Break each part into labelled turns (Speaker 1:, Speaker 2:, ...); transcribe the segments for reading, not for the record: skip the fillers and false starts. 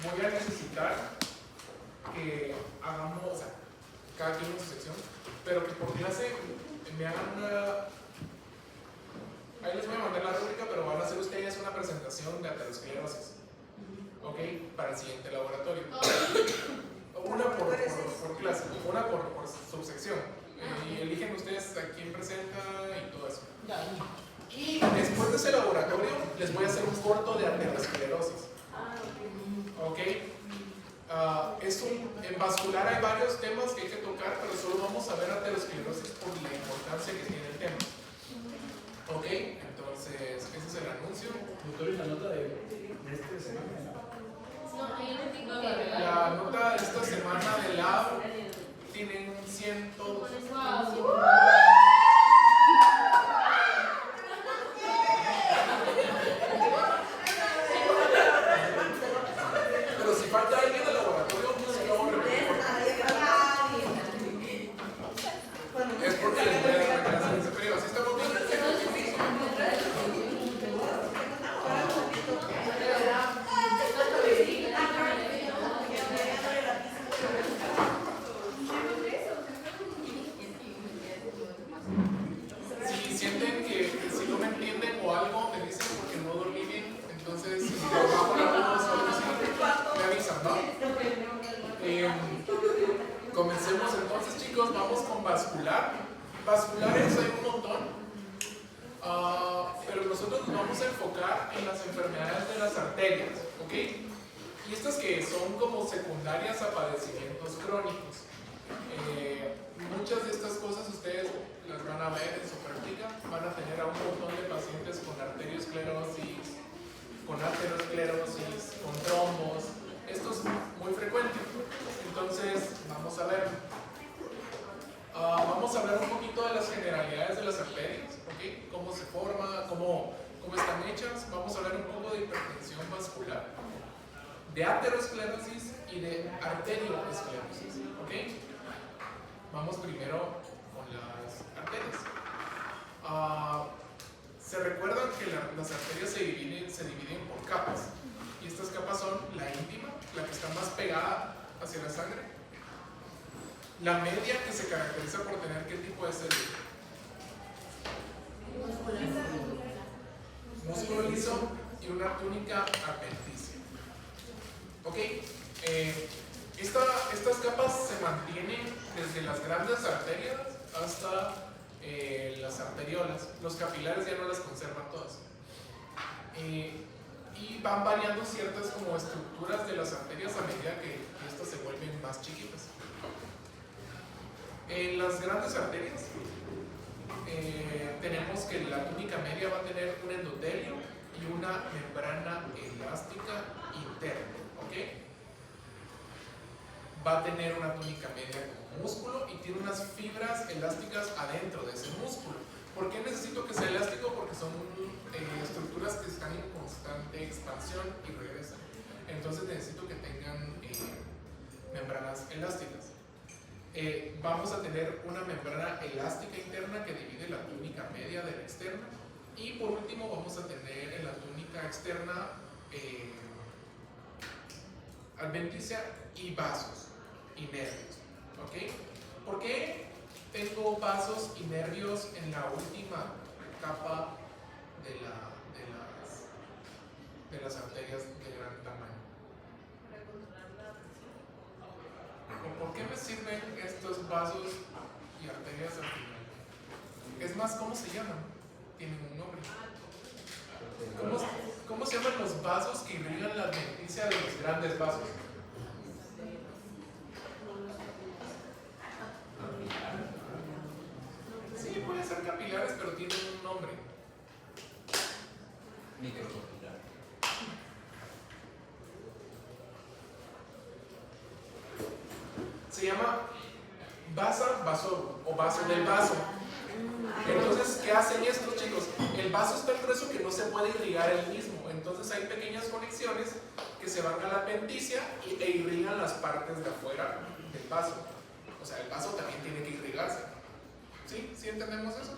Speaker 1: voy a necesitar que hagamos, o sea, cada quien en su sección, pero que por clase me hagan una. Ahí les voy a mandar la rúbrica, pero van a hacer ustedes una presentación de aterosclerosis, ¿ok? Para el siguiente laboratorio. Una por clase, una por subsección. Y eligen ustedes a quién presenta y todo eso. Y después de ese laboratorio, les voy a hacer un corto de aterosclerosis. ¿Ok? En vascular hay varios temas que hay que tocar, pero solo vamos a ver aterosclerosis por la importancia que tiene el tema. ¿Ok? Entonces, ese es el anuncio.
Speaker 2: Doctor, ¿y la nota de esta semana?
Speaker 1: La nota de esta semana de lab tienen 100. Pero si falta alguien del laboratorio, no se lo voy a repetir. Es porque les voy a dar la clase en ese periodo. ¿Así estamos bien? Si sienten que si no me entienden o algo, me dicen porque no dormí bien. Entonces, si bajo la voz o algo así, me avisan, ¿no? Comencemos entonces, chicos. Vamos con vascular. Vasculares hay un montón, pero nosotros nos vamos a enfocar en las enfermedades de las arterias, ¿ok? Y estas que son como secundarias a padecimientos crónicos. Muchas de estas cosas ustedes las van a ver en su práctica. Van a tener a un montón de pacientes con arteriosclerosis, con aterosclerosis, con trombos. Esto es muy frecuente. Entonces, vamos a ver. Vamos a hablar un poquito de las generalidades de las arterias, ¿okay? Cómo se forma, cómo están hechas. Vamos a hablar un poco de hipertensión vascular, de aterosclerosis y de arteriosclerosis, ¿ok? Vamos primero con las arterias. Se recuerdan que las arterias se dividen por capas, y estas capas son la íntima, la que está más pegada hacia la sangre, la media, que se caracteriza por tener ¿qué tipo de célula? Músculo liso y una túnica adventicia. ¿Ok? Estas capas se mantienen desde las grandes arterias hasta las arteriolas. Los capilares ya no las conservan todas. Y van variando ciertas como estructuras de las arterias a medida que estas se vuelven más chiquitas. En las grandes arterias tenemos que la túnica media va a tener un endotelio y una membrana elástica interna, ¿ok? Va a tener una túnica media como músculo y tiene unas fibras elásticas adentro de ese músculo. ¿Por qué necesito que sea elástico? Porque son estructuras que están en constante expansión y regresan. Entonces necesito que tengan membranas elásticas. Vamos a tener una membrana elástica interna que divide la túnica media de la externa, y por último vamos a tener en la túnica externa adventicia y vasos y nervios, ¿ok? ¿Por qué tengo vasos y nervios en la última capa de las arterias de gran tamaño? ¿Por qué me sirven estos vasos y arterias al final? Es más, ¿cómo se llaman? Tienen un nombre. ¿Cómo se llaman los vasos que irrigan la adventicia de los grandes vasos? Sí, pueden ser capilares, pero tienen un nombre.
Speaker 3: Microcapilar.
Speaker 1: Se llama vasa vasorum o vaso del vaso. Entonces, ¿qué hacen estos, chicos? El vaso es tan grueso que no se puede irrigar él mismo. Entonces hay pequeñas conexiones que se van a la adventicia e irrigan las partes de afuera del vaso. O sea, el vaso también tiene que irrigarse. ¿Sí? ¿Sí entendemos eso?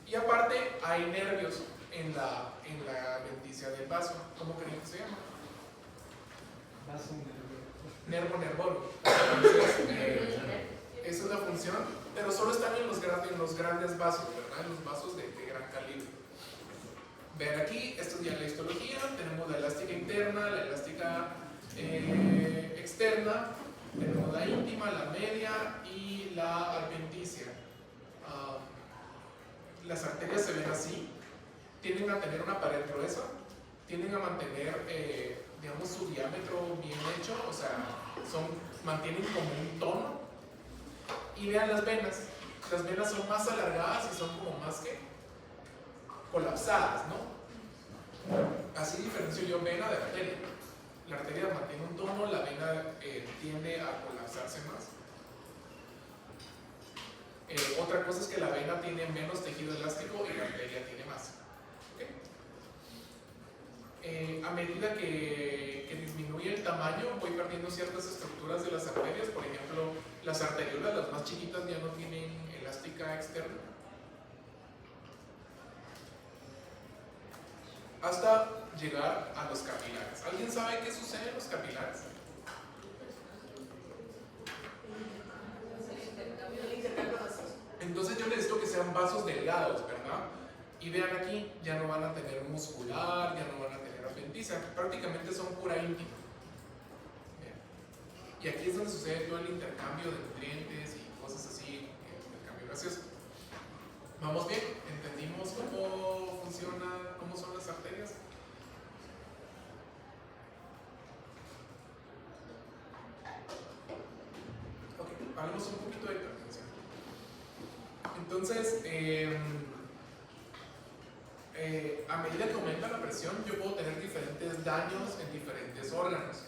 Speaker 1: Y aparte hay nervios en la adventicia del vaso. ¿Cómo creen que se llama?
Speaker 2: sí,
Speaker 1: nervo. Entonces, esa es la función, pero solo están en los grandes vasos, ¿verdad? En los vasos de gran calibre. Vean aquí, esto es ya la histología, tenemos la elástica interna, la elástica externa, tenemos la íntima, la media y la adventicia. Las arterias se ven así, tienden a tener una pared gruesa, tienden a mantener, digamos, su diámetro bien hecho, o sea, mantienen como un tono. Y vean las venas son más alargadas y son como más que colapsadas, ¿no? Así diferencio yo vena de arteria. La arteria mantiene un tono, la vena tiende a colapsarse más. Otra cosa es que la vena tiene menos tejido elástico y la arteria tiene más. ¿Okay? A medida que disminuye el tamaño, voy perdiendo ciertas estructuras de las arterias. Por ejemplo, las arteriolas, las más chiquitas, ya no tienen elástica externa. Hasta llegar a los capilares. ¿Alguien sabe qué sucede en los capilares? Entonces yo necesito que sean vasos delgados, ¿verdad? Y vean aquí, ya no van a tener muscular, ya no van a tener apenticia, prácticamente son pura íntima. Y aquí es donde sucede todo el intercambio de nutrientes y cosas así, el cambio gaseoso. ¿Vamos bien? ¿Entendimos cómo funciona, cómo son las arterias? Ok, hablemos un poquito de hipertensión. Entonces, a medida que aumenta la presión, yo puedo tener diferentes daños en diferentes órganos.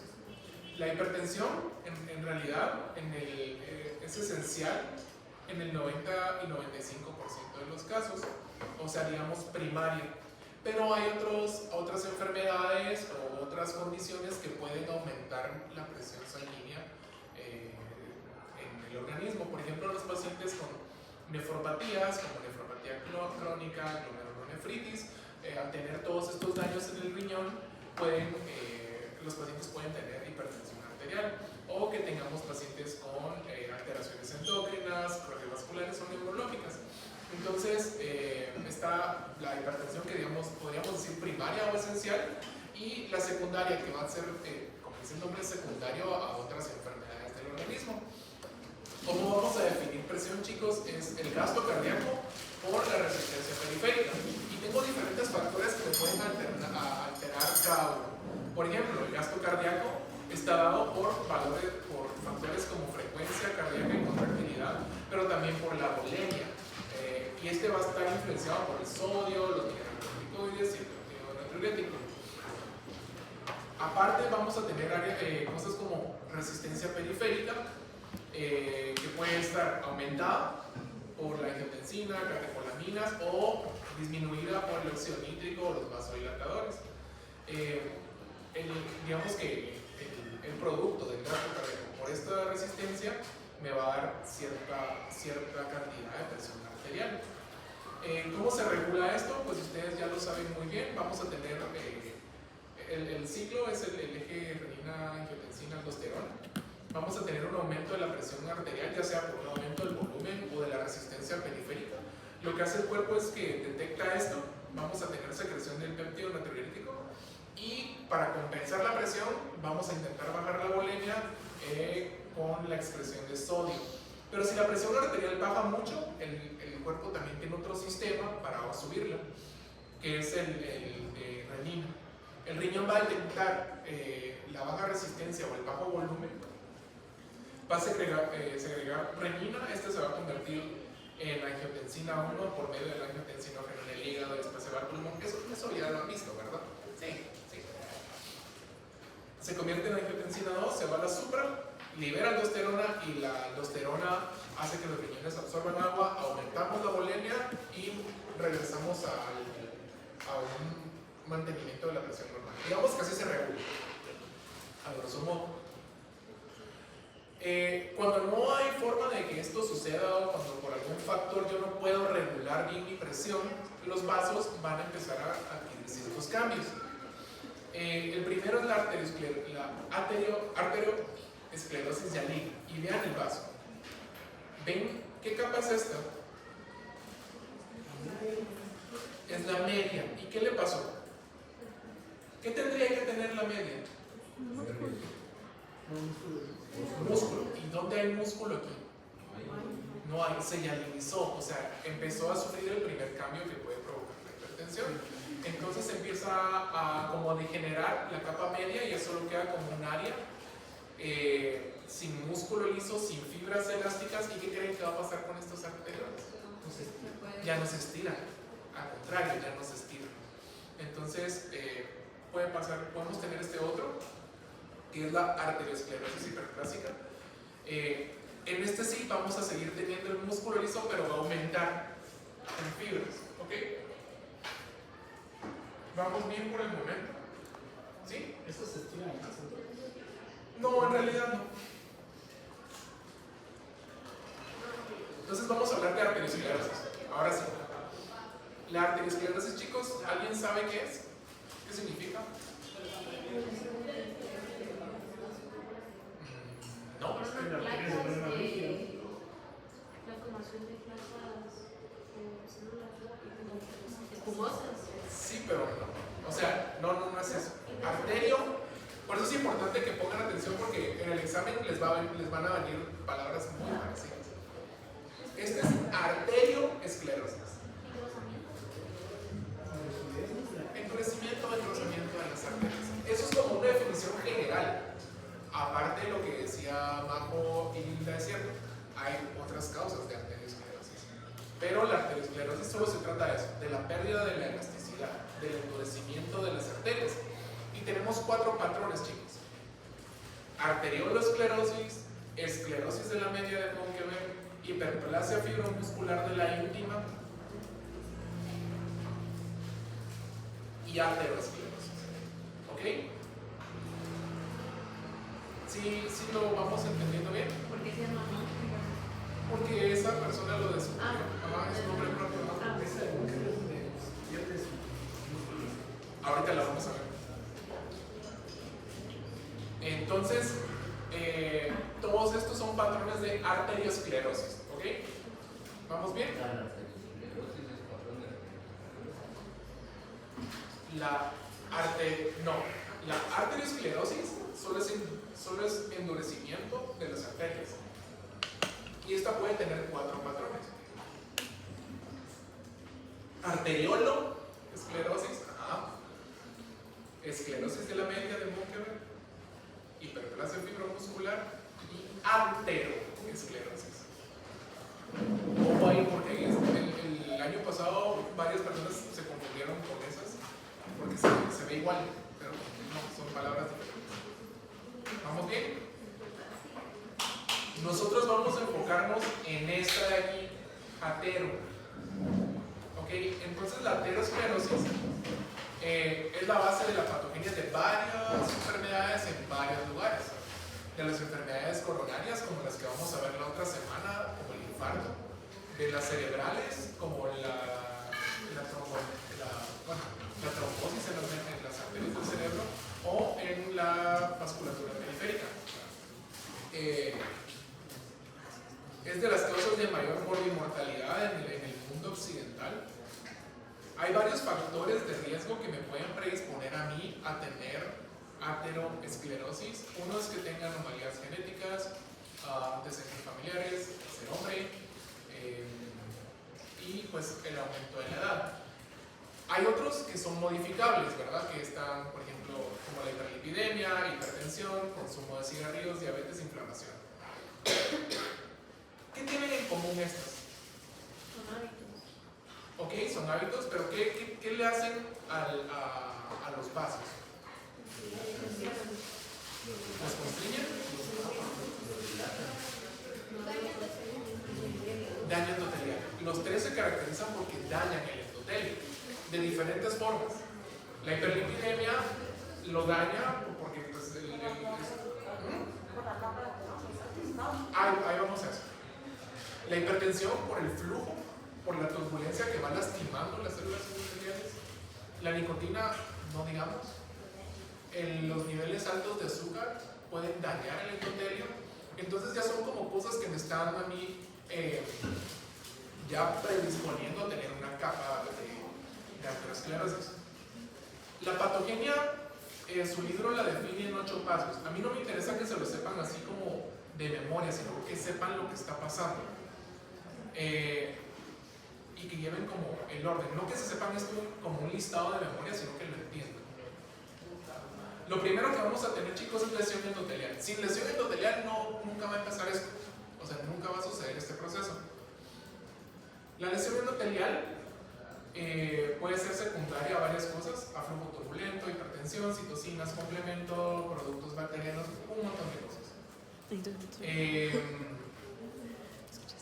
Speaker 1: La hipertensión, en realidad, es esencial en el 90 y 95% de los casos, o sea, digamos primaria. Pero hay otras enfermedades o otras condiciones que pueden aumentar la presión sanguínea en el organismo. Por ejemplo, los pacientes con nefropatías, como nefropatía crónica, glomerulonefritis, al tener todos estos daños en el riñón, los pacientes pueden tener hipertensión arterial, o que tengamos pacientes con alteraciones endócrinas, cardiovasculares o neurológicas. Entonces, está la hipertensión que podríamos decir primaria o esencial, y la secundaria, que va a ser, como dice el nombre, secundario a otras enfermedades del organismo. ¿Cómo vamos a definir presión, chicos? Es el gasto cardíaco por la resistencia periférica. Y tengo diferentes factores que me pueden alterar cada uno. Por ejemplo, el gasto cardíaco está dado por factores como frecuencia cardíaca y contractilidad, pero también por la volemia. Y este va a estar influenciado por el sodio, los mineralocorticoides y el óxido natriurético. Aparte, vamos a tener cosas como resistencia periférica, que puede estar aumentada por la angiotensina, catecolaminas, o disminuida por el óxido nítrico o los vasodilatadores. Digamos que el producto del gasto cardíaco por esta resistencia me va a dar cierta cantidad de presión arterial. ¿Cómo se regula esto? Pues ustedes ya lo saben muy bien. Vamos a tener el ciclo es el eje renina, angiotensina, aldosterona. Vamos a tener un aumento de la presión arterial, ya sea por un aumento del volumen o de la resistencia periférica. Lo que hace el cuerpo es que detecta esto, vamos a tener secreción del péptido natriurético, y para compensar la presión vamos a intentar bajar la volemia con la excreción de sodio. Pero si la presión arterial baja mucho, el cuerpo también tiene otro sistema para subirla, que es el renina. El riñón va a detectar la baja resistencia o el bajo volumen, va a segregar renina. Este se va a convertir en angiotensina 1 por medio del angiotensinógeno en el hígado, después se va al pulmón. Eso ya lo han visto, ¿verdad? Sí. Se convierte en angiotensina 2, se va a la supra, libera aldosterona, y la aldosterona hace que los riñones absorban agua, aumentamos la volemia y regresamos a un mantenimiento de la presión normal. Digamos que así se regula, a grosso modo. Cuando no hay forma de que esto suceda, o cuando por algún factor yo no puedo regular bien mi presión, los vasos van a empezar a adquirir ciertos cambios. El primero es la arterioesclerosis Yalit. Y vean el vaso. ¿Ven qué capa es esta? Es la media. ¿Y qué le pasó? ¿Qué tendría que tener la media? Músculo. ¿Y dónde hay músculo aquí? No hay, se yalinizó, o sea, empezó a sufrir el primer cambio que puede provocar la hipertensión. Entonces empieza a como degenerar la capa media y eso lo queda como un área sin músculo liso, sin fibras elásticas. ¿Y qué creen que va a pasar con estos arterioles? Ya no se estiran, al contrario, ya no se estiran. Entonces puede pasar, podemos tener este otro, que es la arteriosclerosis hiperplásica. En este sí vamos a seguir teniendo el músculo liso, pero va a aumentar en fibras, ¿ok? ¿Vamos bien por el momento? ¿Sí?
Speaker 2: ¿Esto se estira en el centro?
Speaker 1: No, en realidad no. Entonces vamos a hablar de arteriosclerosis. Ahora sí. La arteriosclerosis, chicos, ¿alguien sabe qué es? ¿Qué significa? No.
Speaker 3: La formación de placas células escumosas.
Speaker 1: Sí, pero no. O sea, no es eso. Arterio, por eso es importante que pongan atención porque en el examen les van a venir palabras muy parecidas. Este es arterioesclerosis. Endurecimiento de las arterias. Eso es como una definición general. Aparte de lo que decía Majo y Linda, es cierto, hay otras causas de arteriosclerosis. Pero la arteriosclerosis solo se trata de eso, de la pérdida de la elasticidad, del endurecimiento de las arterias. Y tenemos 4 patrones, chicos: arteriolosclerosis, esclerosis de la media de Monckeberg, hiperplasia fibromuscular de la íntima y aterosclerosis. ¿Ok? ¿Sí lo vamos entendiendo bien?
Speaker 3: ¿Por qué se llama no?
Speaker 1: Porque esa persona lo descubrió. Es su nombre propio.
Speaker 2: Esa de Bunker es donde pierdes músculos.
Speaker 1: Ahorita la vamos a ver. Entonces, todos estos son patrones de arteriosclerosis. ¿Ok? ¿Vamos bien? La arteriosclerosis solo es endurecimiento de las arterias. Y esta puede tener 4 patrones: arterioloesclerosis, esclerosis de la media de Monckeberg, hiperplasia fibromuscular y ateroesclerosis. Ojo ahí porque el año pasado varias personas se confundieron con esas porque se ve igual, pero no, son palabras diferentes. ¿Vamos bien? Nosotros vamos a enfocarnos en esta de aquí, atero. ¿Ok? Entonces la aterosclerosis es la base de la patogenia de varias enfermedades en varios lugares. De las enfermedades coronarias, como las que vamos a ver la otra semana, como el infarto. De las cerebrales, como la trombosis en las arterias del cerebro, o en la vasculatura periférica. Es de las causas de mayor mortalidad en el mundo occidental. Hay varios factores de riesgo que me pueden predisponer a mí a tener ateroesclerosis. Uno es que tenga anomalías genéticas, antecedentes familiares, ser hombre, y pues el aumento de la edad. Hay otros que son modificables, ¿verdad? Que están, por ejemplo, como la hiperlipidemia, hipertensión, consumo de cigarrillos, diabetes, inflamación. ¿Qué tienen en común estas?
Speaker 3: Son hábitos.
Speaker 1: Ok, son hábitos, pero ¿qué le hacen a los vasos? ¿Los constriñen? Dañan endotelio. Los 3 se caracterizan porque dañan el endotelio de diferentes formas. La hiperlipidemia lo daña porque pues, ahí vamos a eso. La hipertensión por el flujo, por la turbulencia que va lastimando las células endoteliales. La nicotina, no digamos. los niveles altos de azúcar pueden dañar el endotelio. Entonces ya son como cosas que me están a mí ya predisponiendo a tener una capa de aterosclerosis. La patogenia, su libro la define en 8 pasos. A mí no me interesa que se lo sepan así como de memoria, sino que sepan lo que está pasando. Y que lleven como el orden. No que se sepan esto como un listado de memoria, sino que lo entiendan. Lo primero que vamos a tener, chicos, es lesión endotelial. Sin lesión endotelial nunca va a empezar esto. O sea, nunca va a suceder este proceso. La lesión endotelial puede ser secundaria a varias cosas: aflujo turbulento, hipertensión, citocinas, complemento, productos bacterianos, un montón de cosas.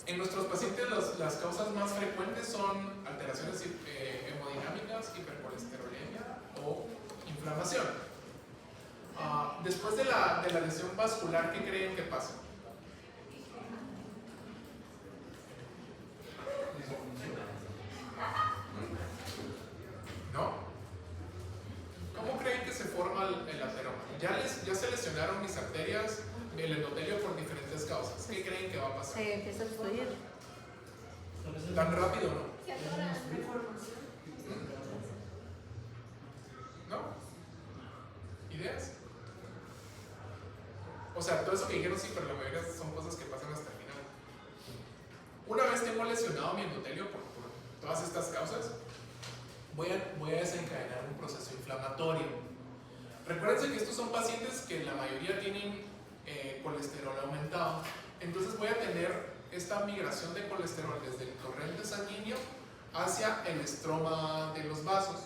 Speaker 1: En nuestros pacientes las causas más frecuentes son alteraciones hemodinámicas, hipercolesterolemia o inflamación. Después de la lesión vascular, ¿qué creen que pasa? ¿No? ¿Cómo creen que se forma el ateroma? Ya se lesionaron mis arterias, el endotelio, por diferentes causas. ¿Qué creen que va a pasar?
Speaker 3: Se empieza a fluir.
Speaker 1: ¿Tan rápido no? ¿No? ¿Ideas? O sea, todo eso que dijeron sí, pero la mayoría son cosas que pasan hasta el final. Una vez tengo lesionado mi endotelio por todas estas causas, voy a desencadenar un proceso inflamatorio. Recuérdense que estos son pacientes que la mayoría tienen colesterol aumentado. Entonces voy a tener esta migración de colesterol desde el torrente sanguíneo hacia el estroma de los vasos.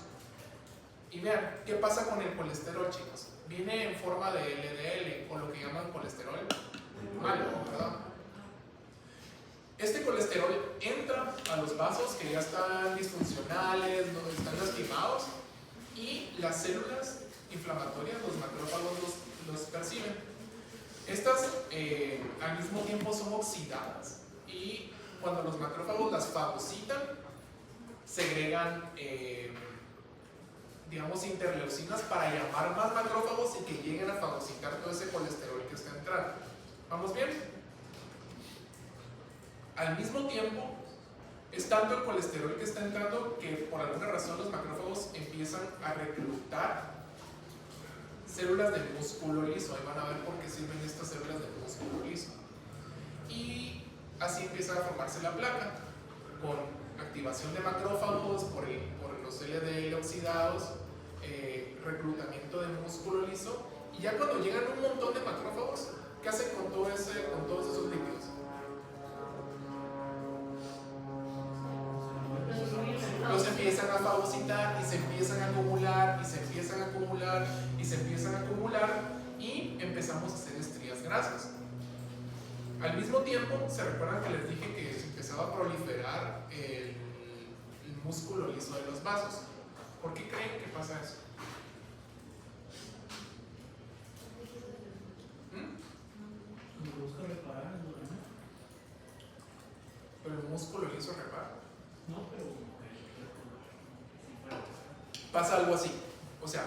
Speaker 1: Y vean, ¿qué pasa con el colesterol, chicos? Viene en forma de LDL, o lo que llaman colesterol malo, ¿verdad? Este colesterol entra a los vasos que ya están disfuncionales, no están lastimados, y las células inflamatorias, los macrófagos, los perciben. Estas al mismo tiempo son oxidadas, y cuando los macrófagos las fagocitan, segregan digamos interleucinas para llamar más macrófagos y que lleguen a fagocitar todo ese colesterol que está entrando. ¿Vamos bien? Al mismo tiempo, es tanto el colesterol que está entrando que por alguna razón los macrófagos empiezan a reclutar células de músculo liso. Ahí van a ver por qué sirven estas células de músculo liso. Y así empieza a formarse la placa, con activación de macrófagos por los LDL oxidados, reclutamiento de músculo liso, y ya cuando llegan un montón de macrófagos, ¿qué hacen con todos esos lípidos? Los empiezan a fagocitar y se empiezan a acumular y se empiezan a acumular y se empiezan a acumular, y empezamos a hacer estrías grasas. Al mismo tiempo, ¿se recuerdan que les dije que se empezaba a proliferar el músculo liso de los vasos? ¿Por qué creen que pasa eso?
Speaker 2: Busca reparar, ¿no?
Speaker 1: ¿Pero el músculo liso repara?
Speaker 2: No, pero
Speaker 1: Pasa algo así. O sea,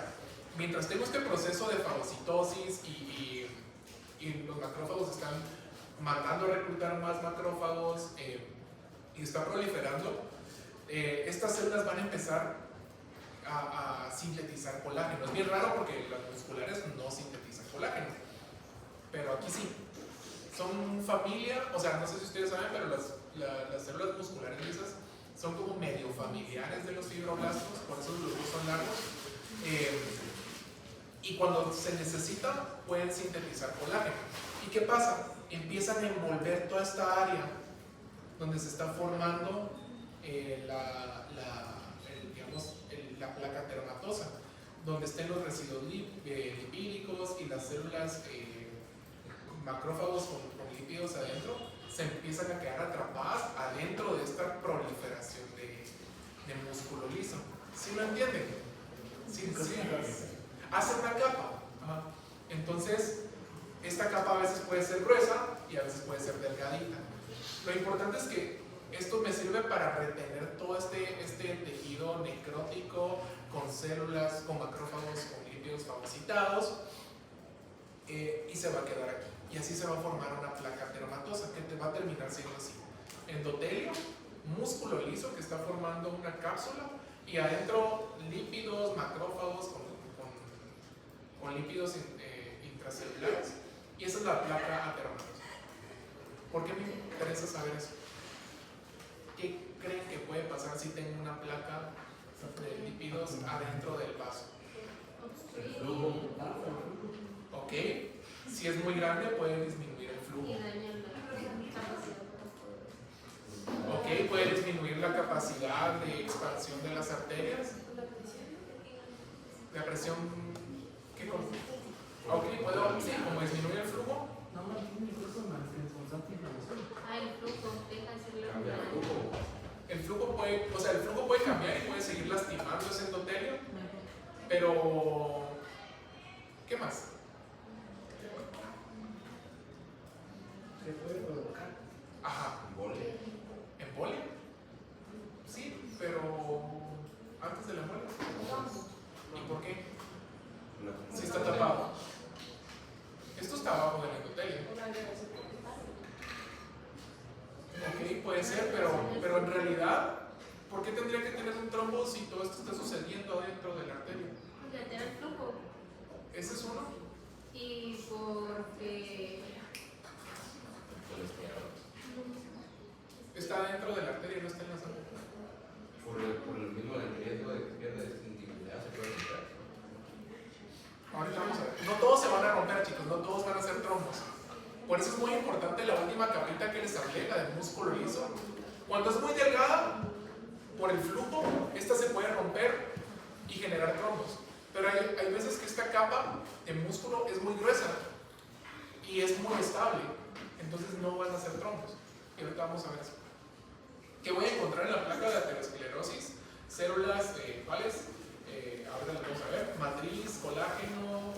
Speaker 1: mientras tengo este proceso de fagocitosis y los macrófagos están mandando a reclutar más macrófagos y está proliferando, estas células van a empezar a sintetizar colágeno. Es bien raro porque las musculares no sintetizan colágeno, pero aquí sí. Son familia, o sea, no sé si ustedes saben, pero las células musculares lisas son como medio familiares de los fibroblastos, por eso los grupos son largos. Y cuando se necesita, pueden sintetizar colágeno. ¿Y qué pasa? Empiezan a envolver toda esta área donde se está formando la placa termatosa, donde estén los residuos lipídicos y las células macrófagos con lípidos adentro, se empiezan a quedar atrapadas adentro de esta proliferación de músculo liso. ¿Sí lo entienden? Sí. Hace una capa. Ajá. Entonces, esta capa a veces puede ser gruesa y a veces puede ser delgadita. Lo importante es que esto me sirve para retener todo este tejido necrótico con células, con macrófagos, con lípidos lípidos fagocitados y se va a quedar aquí. Y así se va a formar una placa ateromatosa que te va a terminar siendo así: endotelio, músculo liso que está formando una cápsula y adentro lípidos, macrófagos con lípidos intracelulares. Y esa es la placa ateromatosa. ¿Por qué me interesa saber eso? ¿Qué creen que puede pasar si tengo una placa de lípidos adentro del vaso?
Speaker 2: El flujo.
Speaker 1: Ok, si es muy grande puede disminuir el
Speaker 3: Y
Speaker 1: flujo.
Speaker 3: daña la capacidad para poder.
Speaker 1: Ok, puede disminuir la capacidad de expansión de las arterias. La presión, ¿qué cosa? Ok, puedo, sí, como disminuir el flujo.
Speaker 2: No, no, tiene incluso en constante inflamación.
Speaker 3: Ah, el flujo, deja de ser la
Speaker 4: Cambia el flujo.
Speaker 1: El flujo puede, o sea, el flujo puede cambiar y puede seguir lastimando ese endotelio, pero ¿qué más?
Speaker 2: Se puede provocar.
Speaker 1: Ajá,
Speaker 4: Embolia.
Speaker 1: embolia. Sí, pero antes de la embolia. ¿Y por qué? Si está tapado. Esto está abajo del endotelio. Ok, puede ser, pero en realidad, ¿por qué tendría que tener un trombo si todo esto está sucediendo dentro de la arteria?
Speaker 3: Porque altera el flujo.
Speaker 1: Ese es uno.
Speaker 3: Y porque.
Speaker 1: Está dentro de la arteria, no está en la sangre.
Speaker 4: Por el mismo riesgo de que pierda sensibilidad se puede romper.
Speaker 1: Ahorita vamos a ver. No todos se van a romper, chicos, no todos van a ser trombos. Por eso es muy importante la última capita que les hablé, la del músculo liso. Cuando es muy delgada, por el flujo, esta se puede romper y generar trombos. Pero hay veces que esta capa de músculo es muy gruesa y es muy estable, entonces no van a ser trombos. Y ahorita vamos a ver eso. ¿Qué voy a encontrar en la placa de aterosclerosis? Células, ¿cuáles? Ahora las vamos a ver: matriz, colágeno,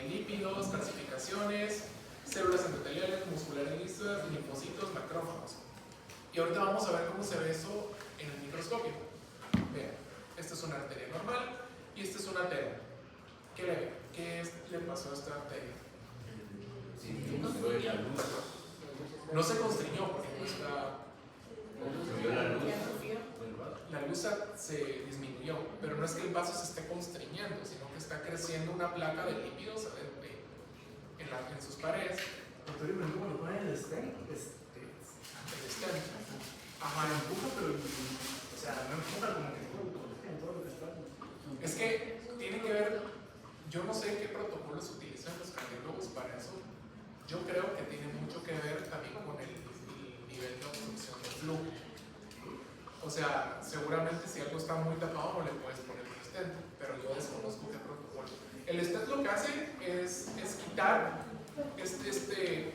Speaker 1: lípidos, calcificaciones, células endoteliales, musculares lisas, linfocitos, macrófagos. Y ahorita vamos a ver cómo se ve eso en el microscopio. Vean, esta es una arteria normal y esta es una atero. ¿Qué le ve? ¿Qué le pasó a esta arteria?
Speaker 4: Sí, no se ve la luz.
Speaker 1: No se constriñó porque no está.
Speaker 4: Se vio la luz.
Speaker 1: La luz se disminuyó, pero no es que el vaso se esté constriñendo, sino que está creciendo una placa de lípidos en sus paredes.
Speaker 2: Doctor, y cuando ponen el stent,
Speaker 1: El stent. Ajá.
Speaker 2: empuja, pero, o sea, no empuja como que todo lo que está.
Speaker 1: Es que tiene que ver, yo no sé qué protocolos utilizan los cardiólogos para eso. Yo creo que tiene mucho que ver también con el nivel de obstrucción del flujo. O sea, seguramente si algo está muy tapado no le puedes poner un stent, pero yo desconozco qué protocolo. El stent lo que hace es quitar,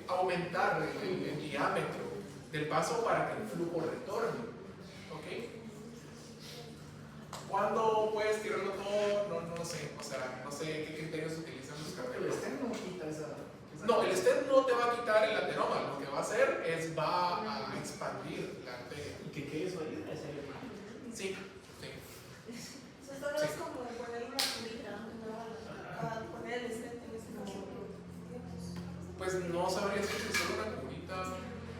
Speaker 1: aumentar el diámetro del vaso para que el flujo retorne. ¿Ok? ¿Cuándo puedes tirarlo todo? No sé, o sea, no sé qué criterios utilizan los
Speaker 2: El
Speaker 1: cardiólogos.
Speaker 2: stent no quita esa.
Speaker 1: No, el stent no te va a quitar el ateroma, lo que va a hacer es va a expandir la arteria.
Speaker 2: Y que quede eso ahí, ese es
Speaker 1: Sí, sí.
Speaker 5: Esto no es como poner una curita, para poner el stent en ese caso.
Speaker 1: Pues no sabría si es solo una curita.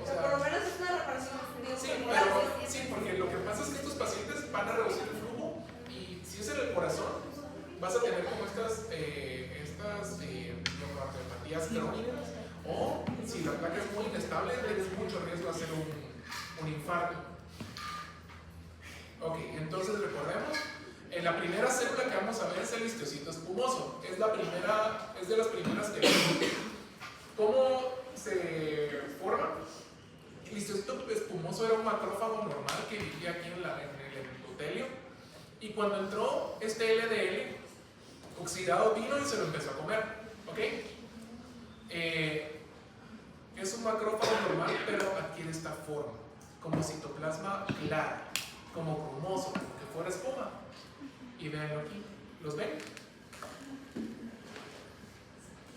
Speaker 1: O
Speaker 5: Pero por lo
Speaker 1: sea,
Speaker 5: menos es una reparación.
Speaker 1: sí, pero sí, porque lo que pasa es que estos pacientes van a reducir el flujo y si es en el corazón, vas a tener como estas miocardiopatías crónicas, o si la placa es muy inestable, tienes mucho riesgo de hacer un infarto. Ok, entonces recordemos, la primera célula que vamos a ver es el histocito espumoso. Es de las primeras que vemos. ¿Cómo se forma? El histocito espumoso era un macrófago normal que vivía aquí en el endotelio, y cuando entró este LDL oxidado vino y se lo empezó a comer. ¿Ok? Es un macrófago normal, pero adquiere esta forma, como citoplasma claro, como grumoso, como que fuera espuma. Y veanlo aquí. ¿Los ven?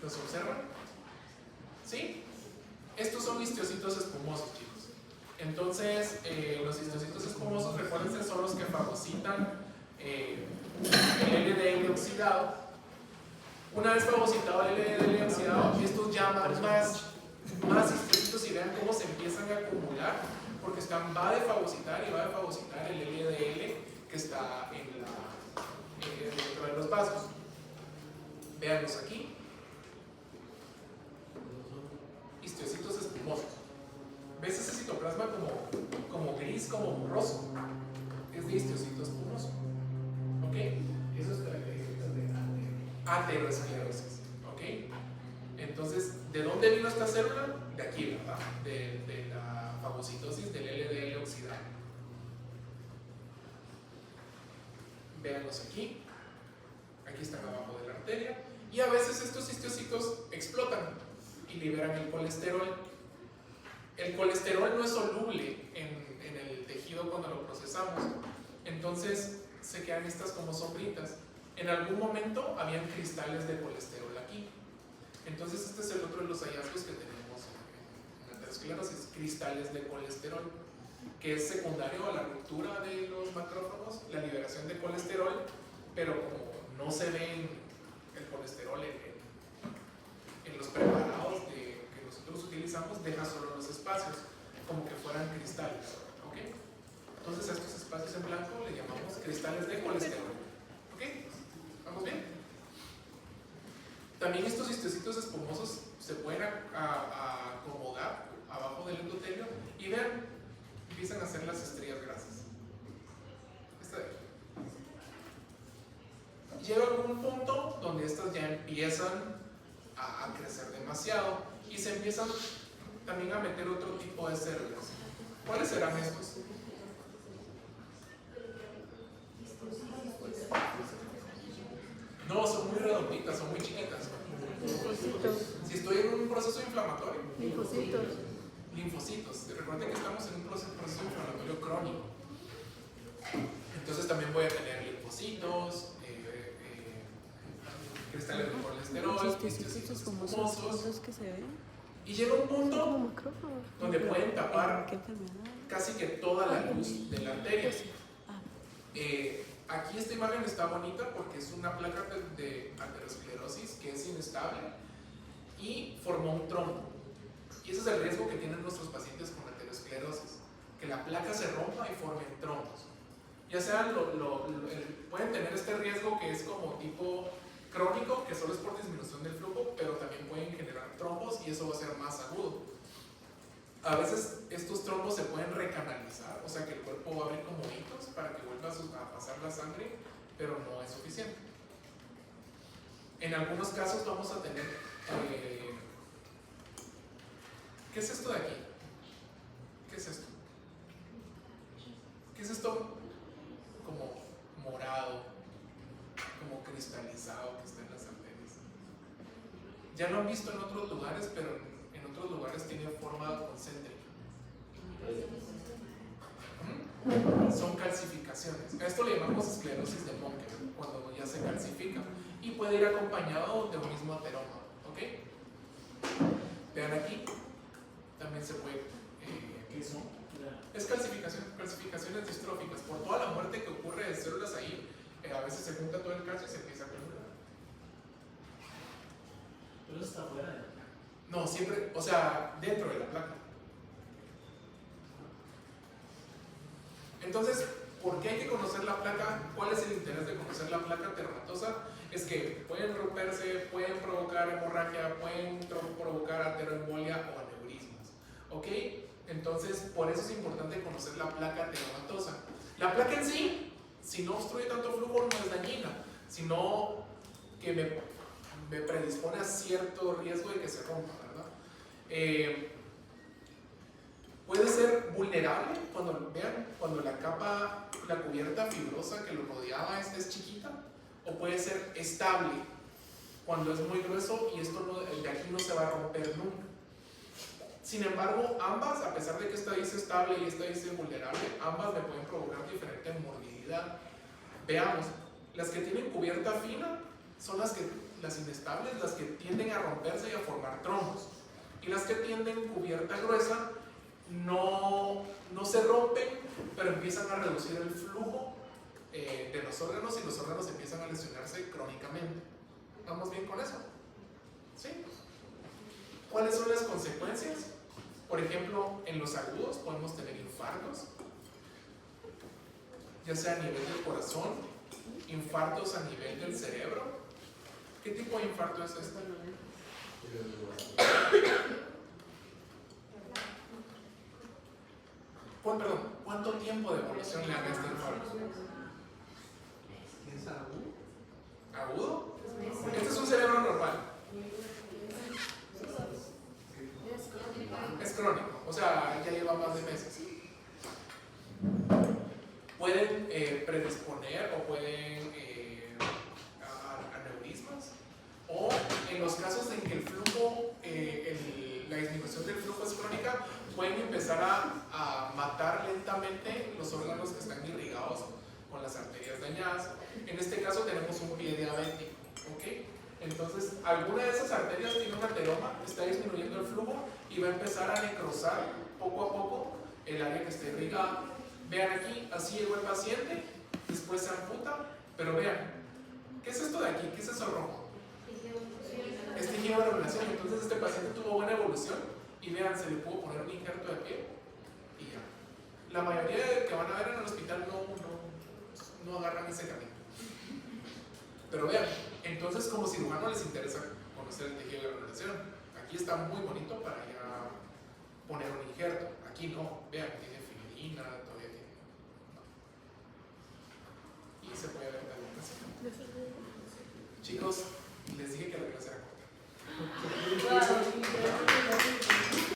Speaker 1: ¿Los observan? ¿Sí? Estos son histocitos espumosos, chicos. Entonces, los histocitos espumosos, recuérdense, son los que fagocitan el LDL oxidado Una vez fagocitado el LDL oxidado, estos llaman más histocitos y vean cómo se empiezan a acumular, porque va de fagocitar y va de fagocitar el LDL que está dentro de los vasos. Veanlos aquí. Histocitos espumosos. ¿Ves ese citoplasma como gris, como borroso? Es de histocito espumoso. ¿Ok?
Speaker 2: Eso es características de
Speaker 1: Aterosclerosis. ¿Ok? Entonces, ¿de dónde vino esta célula? De aquí, ¿verdad? De la fagocitosis del LDL oxidado. Véanlos aquí. Aquí están abajo de la arteria. Y a veces estos histocitos explotan y liberan el colesterol. El colesterol no es soluble en el tejido cuando lo procesamos. Entonces se quedan estas como sombritas. En algún momento habían cristales de colesterol aquí. Entonces este es el otro de los hallazgos que tenemos en aterosclerosis, cristales de colesterol, que es secundario a la ruptura de los macrófagos, la liberación de colesterol, pero como no se ve el colesterol en los preparados que nosotros utilizamos, deja solo los espacios, como que fueran cristales. ¿Ok? Entonces a estos espacios en blanco le llamamos cristales de colesterol. ¿Ok? ¿Vamos bien? También estos histocitos espumosos se pueden acomodar abajo del endotelio y vean, empiezan a hacer las estrellas grasas. Esta de aquí. Llega algún punto donde estas ya empiezan a crecer demasiado y se empiezan también a meter otro tipo de células. ¿Cuáles serán estos? No, son muy redonditas, son muy chiquitas. Si estoy en un proceso inflamatorio. Linfocitos. Recuerden que estamos en un proceso inflamatorio crónico. Entonces también voy a tener linfocitos, cristales de colesterol, histocitos espumosos. Y llega un punto donde pueden tapar casi que toda la luz de la arteria. Aquí esta imagen está bonita porque es una placa de aterosclerosis que es inestable y formó un trombo. Y ese es el riesgo que tienen nuestros pacientes con aterosclerosis, que la placa se rompa y formen trombos. Ya sea pueden tener este riesgo que es como tipo crónico, que solo es por disminución del flujo, pero también pueden generar trombos y eso va a ser más agudo. A veces estos trombos se pueden recanalizar, o sea que el cuerpo va a abrir como hitos para que vuelva a pasar la sangre, pero no es suficiente. En algunos casos vamos a tener... ¿qué es esto de aquí? ¿Qué es esto? ¿Qué es esto? Como morado, como cristalizado que está en las arterias. Ya lo han visto en otros lugares, pero en otros lugares tiene forma concéntrica. Son calcificaciones. A esto le llamamos esclerosis de Monker, cuando ya se calcifica. Y puede ir acompañado de un mismo ateroma. ¿Ok? Vean aquí. También se puede.
Speaker 2: ¿Qué son?
Speaker 1: Es calcificaciones distróficas. Por toda la muerte que ocurre de células ahí, a veces se junta todo el calcio y se empieza a acumular.
Speaker 2: Pero eso está fuera de la placa.
Speaker 1: No, siempre, o sea, dentro de la placa. Entonces, ¿por qué hay que conocer la placa? ¿Cuál es el interés de conocer la placa ateromatosa? Es que pueden romperse, pueden provocar hemorragia, pueden provocar ateroembolia o aneurismas. ¿Ok? Entonces, por eso es importante conocer la placa ateromatosa. La placa en sí, si no obstruye tanto flujo, no es dañina, sino que me predispone a cierto riesgo de que se rompa, ¿verdad? Puede ser vulnerable cuando la capa, la cubierta fibrosa que lo rodeaba es chiquita, o puede ser estable cuando es muy grueso y esto de aquí no se va a romper nunca. Sin embargo, ambas, a pesar de que esta dice estable y esta dice vulnerable, ambas me pueden provocar diferente morbididad. Veamos, las que tienen cubierta fina son las inestables, las que tienden a romperse y a formar trombos. Y las que tienen cubierta gruesa no se rompen, pero empiezan a reducir el flujo de los órganos y los órganos empiezan a lesionarse crónicamente. ¿Vamos bien con eso? ¿Sí? ¿Cuáles son las consecuencias? Por ejemplo, en los agudos podemos tener infartos, ya sea a nivel del corazón, infartos a nivel del cerebro. ¿Qué tipo de infarto es este? Perdón, ¿cuánto tiempo de evolución le dan a este infarto?
Speaker 2: ¿Es agudo?
Speaker 1: ¿Agudo? Este es un cerebro normal. Es crónico, o sea, ya lleva más de meses. Pueden predisponer o pueden aneurismas, o en los casos en que el flujo, la disminución del flujo es crónica, pueden empezar a matar lentamente los órganos que están irrigados con las arterias dañadas. En este caso tenemos un pie diabético, ¿ok? Entonces, alguna de esas arterias tiene un ateroma, está disminuyendo el flujo y va a empezar a necrosar poco a poco el área que está irrigada. Vean aquí, así llegó el paciente, después se amputa, pero vean, ¿qué es esto de aquí? ¿Qué es eso rojo? Es tejido de regulación. Entonces este paciente tuvo buena evolución y vean, se le pudo poner un injerto de piel y ya. La mayoría de que van a ver en el hospital no agarran ese camino. Pero vean, entonces como cirujano les interesa conocer el tejido de regulación. Aquí está muy bonito para ya poner un injerto. Aquí no, vean, tiene fibrina, todavía tiene. Y se puede ver también así. Chicos, les dije que la clase era corta.